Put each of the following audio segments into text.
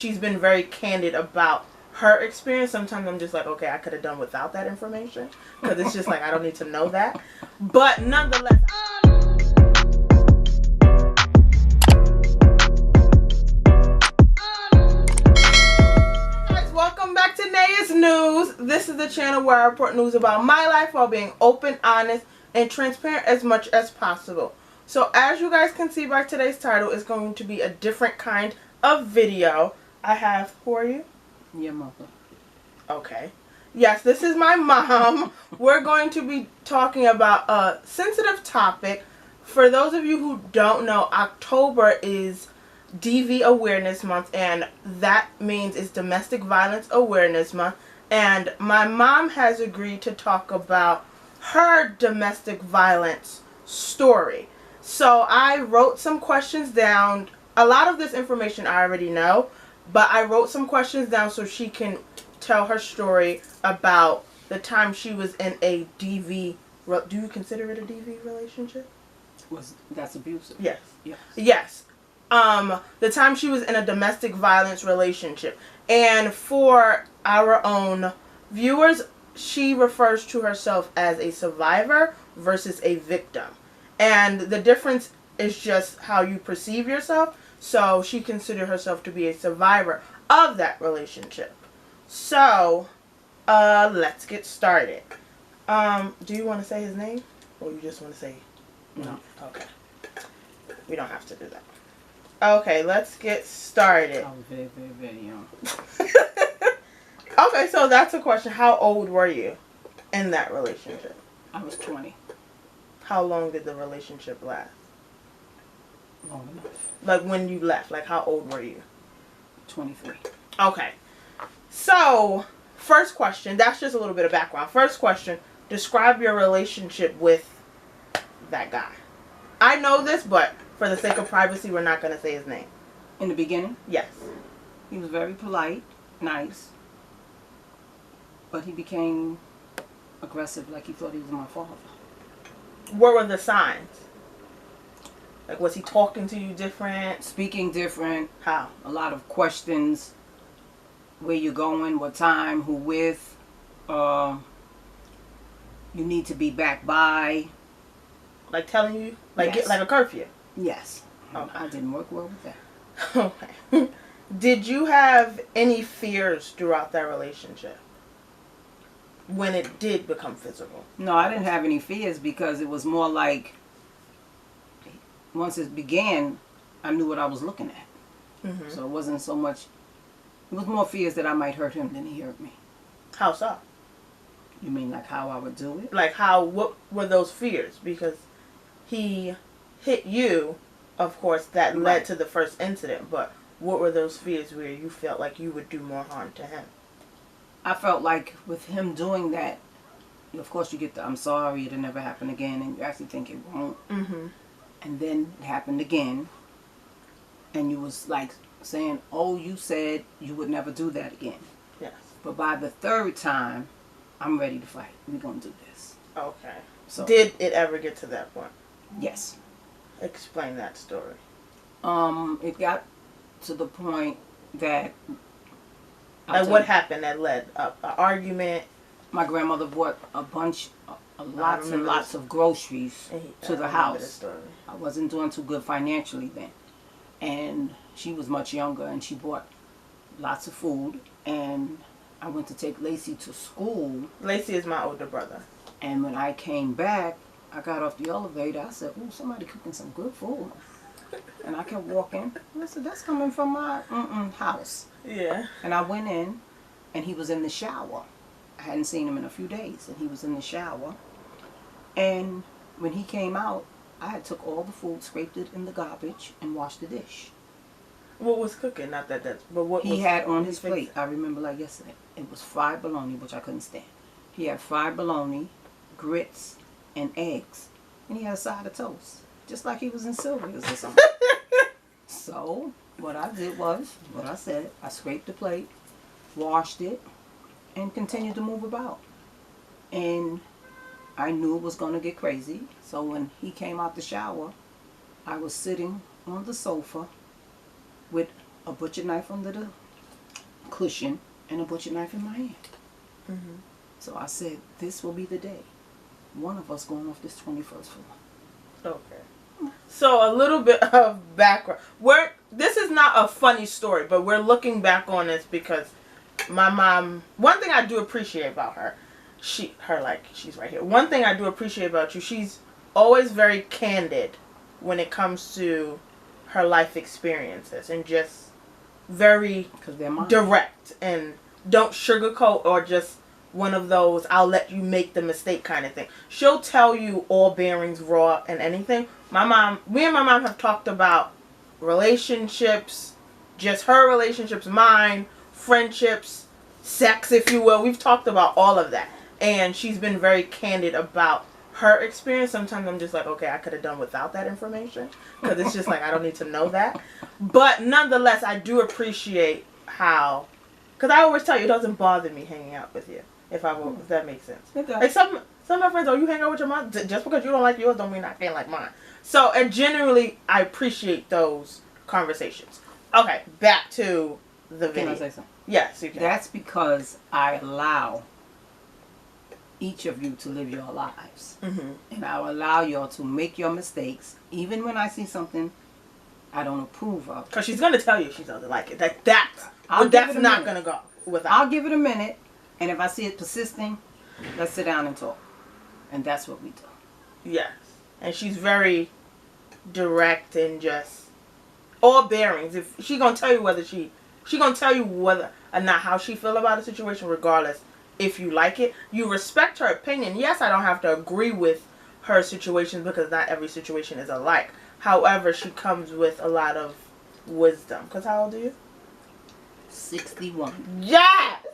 she's been very candid about her experience. Sometimes I'm just like, okay, I could have done without that information because it's just like I don't need to know that. But nonetheless. Welcome back to Naya's News. This is the channel where I report news about my life while being open, honest, and transparent as much as possible. So as you guys can see by today's title, it's going to be a different kind of video. I have, who are you? Your mother. Okay. Yes, this is my mom. We're going to be talking about a sensitive topic. For those of you who don't know, October is DV Awareness Month, and that means it's Domestic Violence Awareness Month. And my mom has agreed to talk about her domestic violence story. So I wrote some questions down. A lot of this information I already know, but I wrote some questions down so she can tell her story about the time she was in a DV. Do you consider it a DV relationship? That's abusive? Yes. Yes. Yes. The time she was in a domestic violence relationship. And for our own viewers, she refers to herself as a survivor versus a victim. And the difference is just how you perceive yourself. So she considered herself to be a survivor of that relationship. So, let's get started. Do you want to say his name? Or you just want to say no? Okay. We don't have to do that. Okay, let's get started. I was very, very, very young. Okay, so that's a question. How old were you in that relationship? I was 20. How long did the relationship last? Long enough. Like when you left, like how old were you? 23. Okay. So, first question, that's just a little bit of background. First question, describe your relationship with that guy. I know this, but for the sake of privacy, we're not going to say his name. In the beginning? Yes. He was very polite, nice, but he became aggressive like he thought he was my father. What were the signs? Like, was he talking to you different? Speaking different. How? A lot of questions. Where you going, what time, who with, you need to be back by. Like telling you? Like, yes. Like a curfew? Yes. Okay. I didn't work well with that. Okay. Did you have any fears throughout that relationship? When it did become physical? No, I didn't have any fears because it was more like, once it began, I knew what I was looking at. Mm-hmm. So it wasn't so much, it was more fears that I might hurt him than he hurt me. How so? You mean like how I would do it? Like what were those fears? Because he hit you, of course, that led Right. to the first incident, but what were those fears where you felt like you would do more harm to him? I felt like with him doing that, of course you get the I'm sorry, it'll never happen again, and you actually think it won't. Mm-hmm. And then it happened again, and you was like saying, oh, you said you would never do that again. Yes. But by the third time, I'm ready to fight. We're going to do this. Okay. So did it ever get to that point? Yes. Explain that story. It got to the point that... Like what happened that led up? An argument? My grandmother bought lots and lots of groceries to the house. I wasn't doing too good financially then. And she was much younger and she bought lots of food. And I went to take Lacey to school. Lacey is my older brother. And when I came back, I got off the elevator. I said, oh, somebody cooking some good food. And I kept walking. And I said, that's coming from my house. Yeah. And I went in, and he was in the shower. I hadn't seen him in a few days, and he was in the shower. And when he came out, I had took all the food, scraped it in the garbage, and washed the dish. What was cooking? Not that that's... But what he had on his fixing? plate, I remember like yesterday, it was fried bologna, which I couldn't stand. He had fried bologna, grits, and eggs. And he had a side of toast. Just like he was in Sylvia's or something. So, what I did was, what I said, I scraped the plate, washed it, and continued to move about. And I knew it was going to get crazy. So when he came out the shower, I was sitting on the sofa with a butcher knife under the cushion, and a butcher knife in my hand. Mm-hmm. So I said, this will be the day. One of us going off this 21st floor. Okay. So a little bit of background. This is not a funny story, but we're looking back on this because my mom, one thing I do appreciate about her, she's right here. One thing I do appreciate about you, she's always very candid when it comes to her life experiences and just very direct and don't sugarcoat or just one of those I'll let you make the mistake kind of thing. She'll tell you all bearings raw and anything. Me and my mom have talked about relationships, just her relationships, mine, friendships, sex, if you will. We've talked about all of that. And she's been very candid about her experience. Sometimes I'm just like, okay, I could have done without that information. Because it's just like, I don't need to know that. But nonetheless, I do appreciate how... Because I always tell you, it doesn't bother me hanging out with you. If that makes sense. Like some of my friends, you hang out with your mom? Just because you don't like yours don't mean I can't like mine. So, and generally, I appreciate those conversations. Okay, back to the video. Can I say something? Yes, you can. That's because I allow each of you to live your lives. Mm-hmm. And I allow y'all to make your mistakes, even when I see something I don't approve of. Because she's going to tell you she doesn't like it. That's not going to go without. I'll give it a minute, and if I see it persisting, let's sit down and talk. And that's what we do. Yes. And she's very direct and just all bearings. If she going to tell you whether she going to tell you whether or not how she feel about a situation, regardless if you like it. You respect her opinion. Yes, I don't have to agree with her situation because not every situation is alike. However, she comes with a lot of wisdom. Because how old are you? 61. Yes!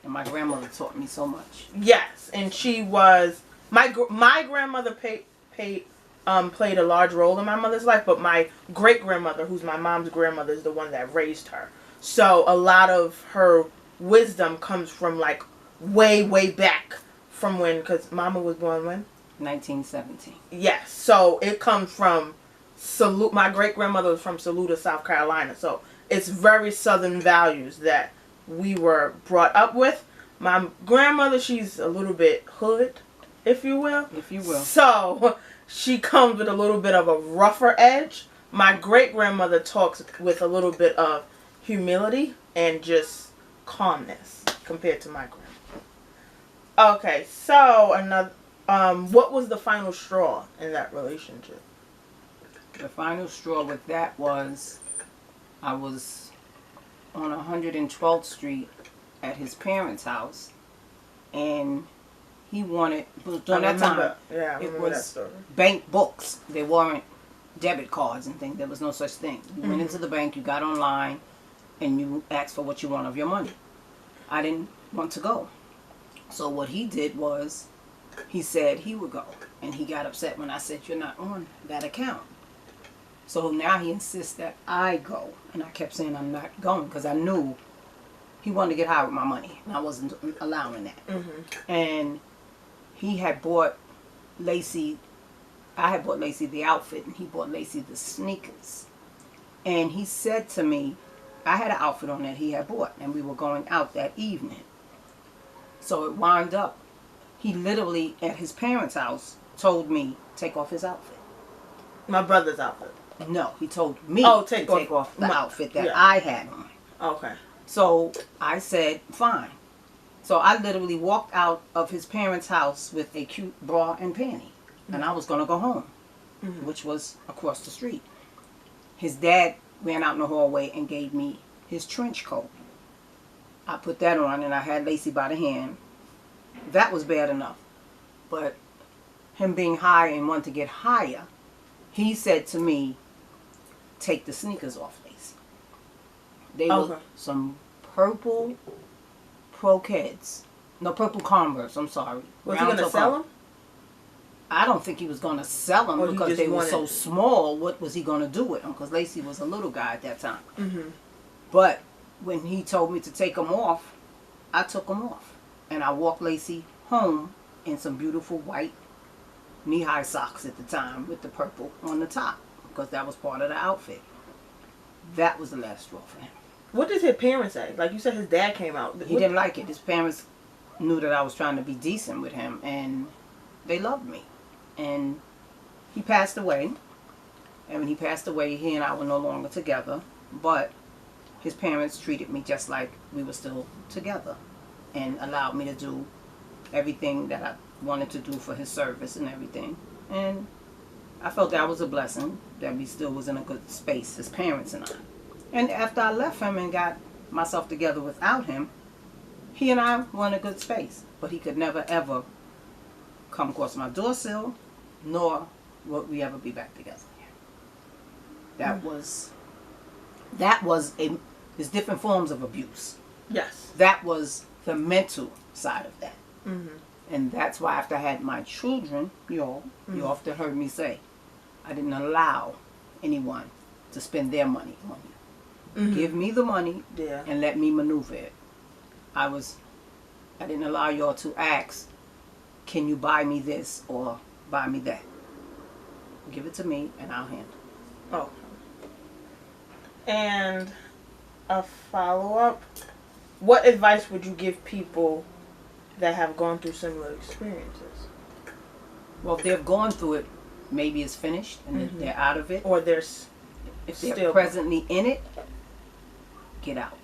And my grandmother taught me so much. Yes, and she was... My grandmother played a large role in my mother's life, but my great-grandmother, who's my mom's grandmother, is the one that raised her. So a lot of her wisdom comes from, like, way, way back from when... Because Mama was born when? 1917. Yes, so it comes from... My great-grandmother was from Saluda, South Carolina, so it's very Southern values that we were brought up with. My grandmother, she's a little bit hood, if you will. If you will. So she comes with a little bit of a rougher edge. My great-grandmother talks with a little bit of humility and just calmness compared to my grandmother. Okay, so another... what was the final straw in that relationship? The final straw with that was I was on 112th Street at his parents' house, and he wanted, during that time, it was bank books. They weren't debit cards and things. There was no such thing. You went into the bank, you got online, and you asked for what you want of your money. I didn't want to go. So what he did was, he said he would go, and he got upset when I said, you're not on that account. So now he insists that I go. And I kept saying I'm not going because I knew he wanted to get high with my money. And I wasn't allowing that. Mm-hmm. And he had bought Lacey, I had bought Lacey the outfit, and he bought Lacey the sneakers. And he said to me, I had an outfit on that he had bought, and we were going out that evening. So it wound up, he literally, at his parents' house, told me, take off his outfit. My brother's outfit. No, he told me to take off the outfit that I had on. Okay. So I said, fine. So I literally walked out of his parents' house with a cute bra and panty. And I was going to go home, which was across the street. His dad ran out in the hallway and gave me his trench coat. I put that on, and I had Lacey by the hand. That was bad enough. But him being high and wanting to get higher, he said to me, take the sneakers off, Lacey. They were some purple Pro-Keds. No, purple Converse, I'm sorry. Was he going to sell them? I don't think he was going to sell them because they were so small. What was he going to do with them? Because Lacey was a little guy at that time. Mm-hmm. But when he told me to take them off, I took them off. And I walked Lacey home in some beautiful white knee-high socks at the time with the purple on the top, because that was part of the outfit. That was the last straw for him. What did his parents say? Like you said, his dad came out. He didn't like it. His parents knew that I was trying to be decent with him, and they loved me. And he passed away. And when he passed away, he and I were no longer together. But his parents treated me just like we were still together and allowed me to do everything that I wanted to do for his service and everything. And I felt that was a blessing, that we still was in a good space, his parents and I. And after I left him and got myself together without him, he and I were in a good space. But he could never, ever come across my door sill, nor would we ever be back together. That was there's different forms of abuse. Yes. That was the mental side of that. Mm-hmm. And that's why after I had my children, you often heard me say, I didn't allow anyone to spend their money on you. Mm-hmm. Give me the money and let me maneuver it. I didn't allow y'all to ask, can you buy me this or buy me that? Give it to me and I'll handle it. Oh. And a follow-up, what advice would you give people that have gone through similar experiences? Well, if they've gone through it, maybe it's finished and they're out of it. Or if they're still presently in it, get out.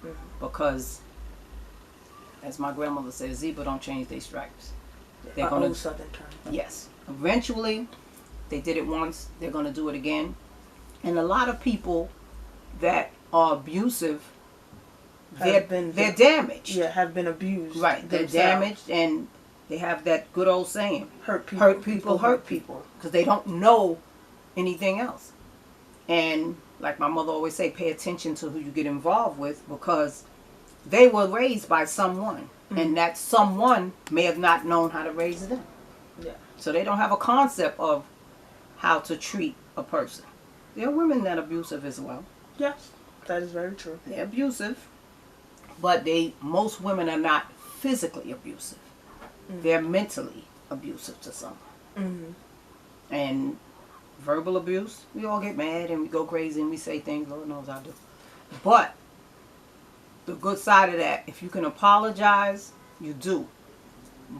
Mm-hmm. Because, as my grandmother says, zebra don't change their stripes. They're going to Southern term. Yes. Eventually, they did it once, they're going to do it again. And a lot of people that are abusive, they're damaged. Yeah, have been abused. Right, they're damaged, and they have that good old saying, hurt people. Because they don't know anything else. And like my mother always say, pay attention to who you get involved with, because they were raised by someone. Mm-hmm. And that someone may have not known how to raise them. Yeah. So they don't have a concept of how to treat a person. There are women that are abusive as well. Yes, that is very true. They're abusive, but most women are not physically abusive. Mm-hmm. They're mentally abusive to someone. Mm-hmm. And verbal abuse, we all get mad and we go crazy and we say things, Lord knows I do. But the good side of that, if you can apologize, you do.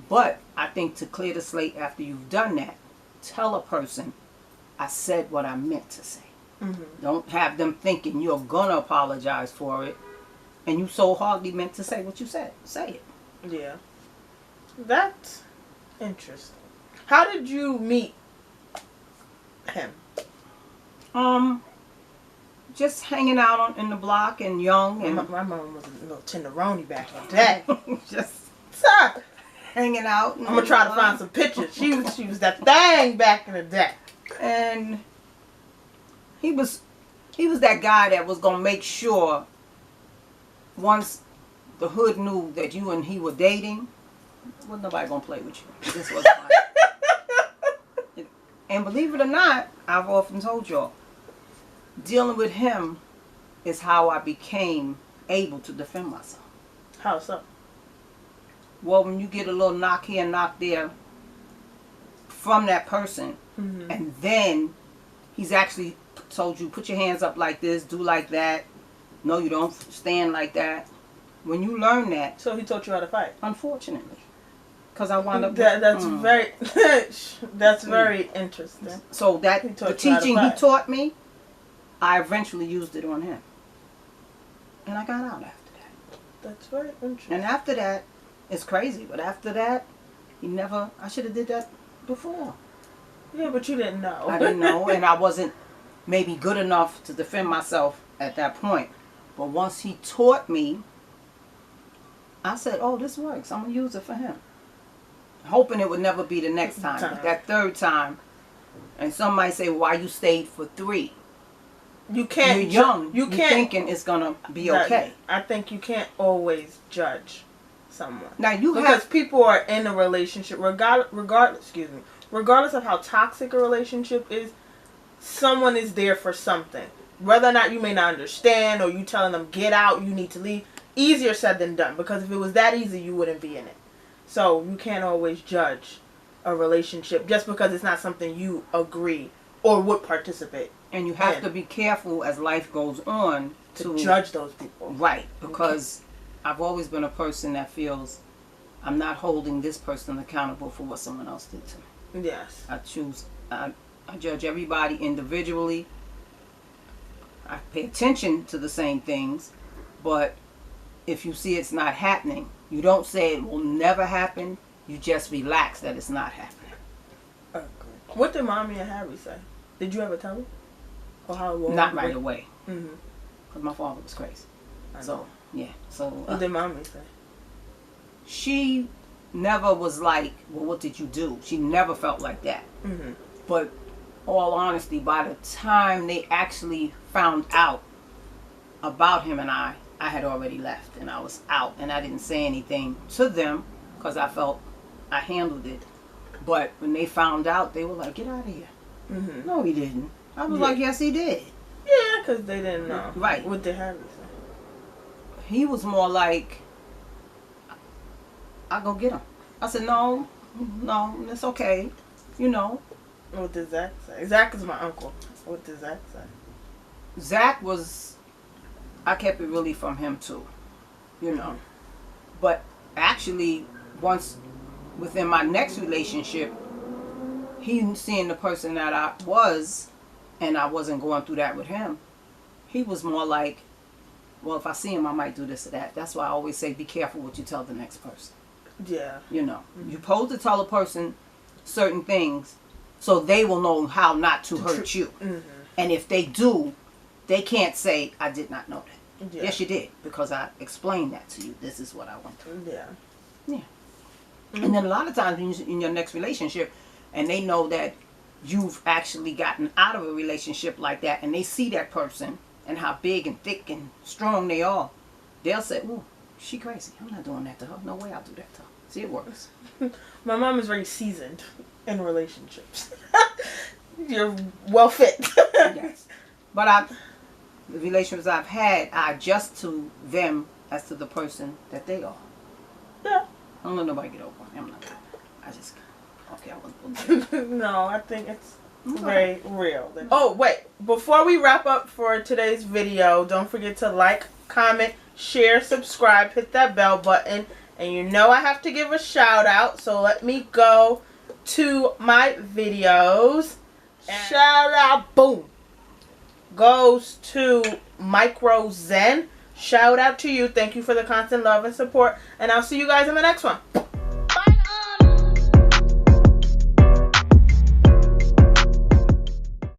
But I think to clear the slate after you've done that, tell a person, I said what I meant to say. Mm-hmm. Don't have them thinking you're going to apologize for it and you so hardly meant to say what you said. Say it. Yeah. That's interesting. How did you meet him? Just hanging out in the block and young. And my mom was a little tenderoni back in the day. Just stop. Hanging out. I'm going to try to find some pictures. She was that thing back in the day. And he was that guy that was going to make sure once the hood knew that you and he were dating, wasn't nobody going to play with you. This was fine. And believe it or not, I've often told y'all, dealing with him is how I became able to defend myself. How so? Well, when you get a little knock here and knock there from that person, mm-hmm. and then he's actually told you, put your hands up like this, do like that. No, you don't stand like that. When you learn that... So he taught you how to fight? Unfortunately. Because I wound up... That's very... that's very interesting. So that the teaching he taught me, I eventually used it on him. And I got out after that. That's very interesting. And after that, it's crazy, but after that, I should have did that before. Yeah, but you didn't know. I didn't know, and I wasn't maybe good enough to defend myself at that point. But once he taught me, I said, oh, this works. I'm going to use it for him. Hoping it would never be the next time. But that third time, and some might say, why you stayed for 3? You can't. You're young. You're thinking it's going to be okay. I think you can't always judge someone. Now because people are in a relationship, regardless of how toxic a relationship is, someone is there for something. Whether or not you may not understand, or you telling them get out, you need to leave, easier said than done. Because if it was that easy, you wouldn't be in it. So you can't always judge a relationship just because it's not something you agree or would participate. And you have to be careful as life goes on to judge those people. Right, because I've always been a person that feels I'm not holding this person accountable for what someone else did to me. Yes. I judge everybody individually. I pay attention to the same things, but if you see it's not happening, you don't say it will never happen. You just relax that it's not happening. Okay. What did Mommy and Harry say? Did you ever tell them? Or how long? Not right away. Mm-hmm. Because my father was crazy. So, yeah. So, what did Mommy say? She never was like, well, what did you do? She never felt like that. Mm-hmm. But all honesty, by the time they actually found out about him and I had already left and I was out, and I didn't say anything to them because I felt I handled it. But when they found out, they were like, get out of here. Mm-hmm. No, he didn't. I was like, yes, he did. Yeah, because they didn't know. Right. What did Harry say? He was more like, I'll go get him. I said, no, it's okay. You know. What did Zach say? Zach is my uncle. What did Zach say? Zach was, I kept it really from him too. You know. Mm-hmm. But actually, once within my next relationship, he seeing the person that I was, and I wasn't going through that with him, he was more like, well, if I see him, I might do this or that. That's why I always say, be careful what you tell the next person. Yeah. You know, you're supposed to tell a person certain things so they will know how not to hurt you. Mm-hmm. And if they do, they can't say, I did not know that. Yeah. Yes, you did, because I explained that to you. This is what I went through. Yeah. Yeah. Mm-hmm. And then a lot of times when you're in your next relationship and they know that you've actually gotten out of a relationship like that, and they see that person and how big and thick and strong they are, they'll say, ooh, she crazy. I'm not doing that to her. No way I'll do that to her. See, it works. My mom is very seasoned in relationships. You're well fit. Yes. But the relationships I've had, I adjust to them as to the person that they are. Yeah. I don't let nobody get over me. I'm not. I just, okay, I wasn't. No, I think it's very real. Oh, wait. Before we wrap up for today's video, don't forget to like, comment, share, subscribe, hit that bell button. And you know I have to give a shout out, so let me go to my videos. Shout out, boom, goes to Micro Zen. Shout out to you. Thank you for the constant love and support. And I'll see you guys in the next one.